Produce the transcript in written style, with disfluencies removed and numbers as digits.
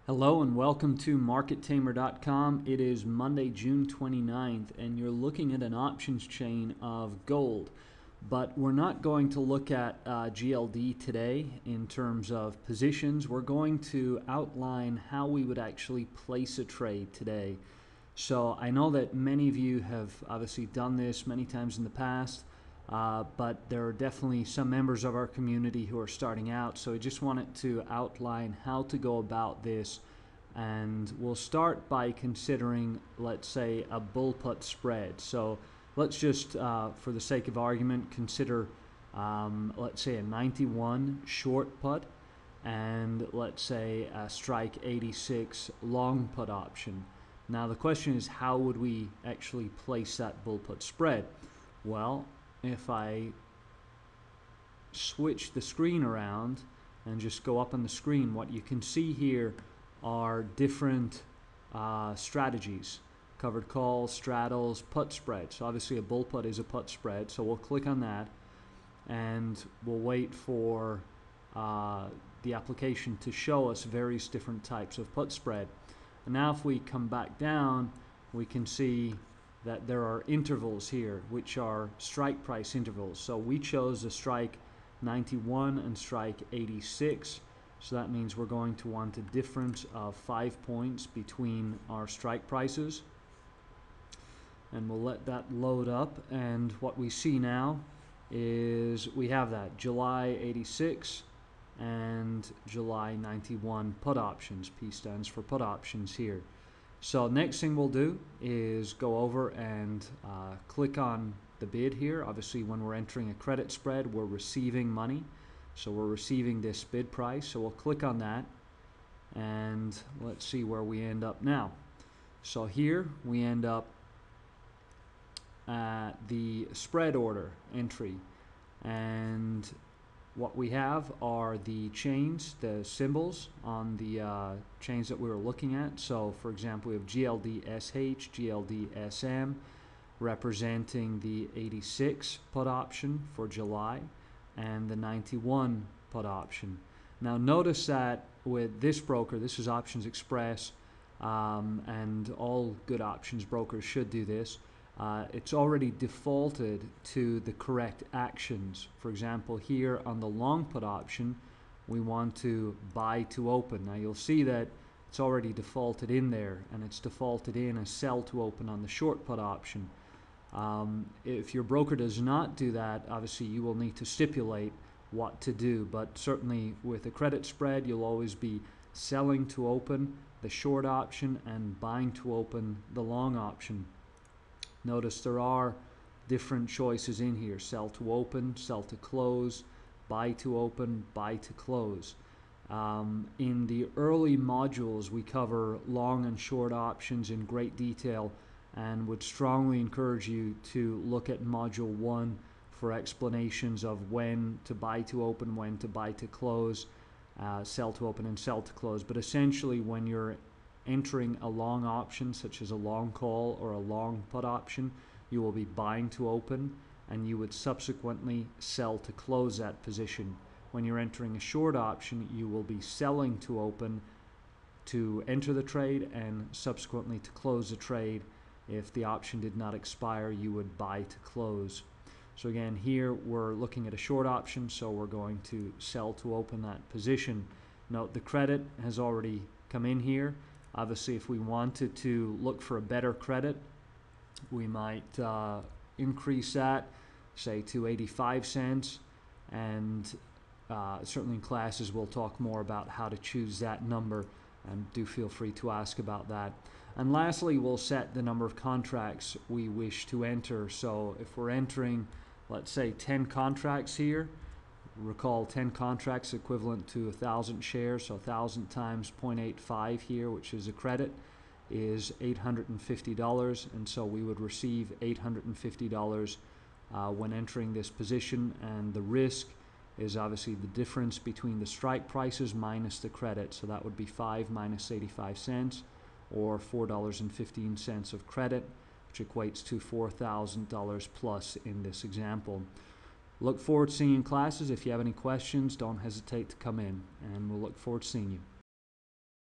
Hello and welcome to MarketTamer.com. It is Monday, June 29th, and you're looking at an options chain of gold. But we're not going to look at GLD today in terms of positions. We're going to outline how we would actually place a trade today. So I know that many of you have obviously done this many times in the past. But there are definitely some members of our community who are starting out, so I just wanted to outline how to go about this, and we'll start by considering, let's say, a bull put spread. So let's just for the sake of argument consider let's say a 91 short put and let's say a strike 86 long put option. Now the question is, how would we actually place that bull put spread? Well, if I switch the screen around and just go up on the screen, what you can see here are different strategies: covered calls, straddles, put spread. So obviously a bull put is a put spread, so we'll click on that and we'll wait for the application to show us various different types of put spread. And now if we come back down, we can see that there are intervals here, which are strike price intervals. So we chose the strike 91 and strike 86. So that means we're going to want a difference of 5 points between our strike prices. And we'll let that load up. And what we see now is we have that July 86 and July 91 put options. P stands for put options here. So next thing we'll do is go over and click on the bid here. Obviously when we're entering a credit spread, we're receiving money. So we're receiving this bid price. So we'll click on that and let's see where we end up now. So here we end up at the spread order entry, and what we have are the chains, the symbols on the chains that we were looking at. So for example, we have GLDSH, GLDSM, representing the 86 put option for July and the 91 put option. Now notice that with this broker, this is Options Express, and all good options brokers should do this. It's already defaulted to the correct actions. For example, here on the long put option, we want to buy to open. Now you'll see that it's already defaulted in there, and it's defaulted in as sell to open on the short put option. If your broker does not do that, obviously you will need to stipulate what to do, but certainly with a credit spread, you'll always be selling to open the short option and buying to open the long option. Notice there are different choices in here: sell to open, sell to close, buy to open, buy to close. In the early modules, we cover long and short options in great detail, and would strongly encourage you to look at module 1 for explanations of when to buy to open, when to buy to close, sell to open and sell to close. But essentially, when you're entering a long option such as a long call or a long put option, you will be buying to open and you would subsequently sell to close that position. When you're entering a short option, you will be selling to open to enter the trade and subsequently to close the trade. If the option did not expire, you would buy to close. So again, here we're looking at a short option, so we're going to sell to open that position. Note the credit has already come in here. Obviously, if we wanted to look for a better credit, we might increase that, say, to 85 cents. And certainly in classes, we'll talk more about how to choose that number, and do feel free to ask about that. And lastly, we'll set the number of contracts we wish to enter. So if we're entering, let's say, 10 contracts here, recall 10 contracts equivalent to 1,000 shares, so 1,000 times 0.85 here, which is a credit, is $850, and so we would receive $850 when entering this position. And the risk is obviously the difference between the strike prices minus the credit, so that would be 5 minus 85 cents, or $4.15 of credit, which equates to $4,000 plus in this example. Look forward to seeing you in classes. If you have any questions, don't hesitate to come in, and we'll look forward to seeing you.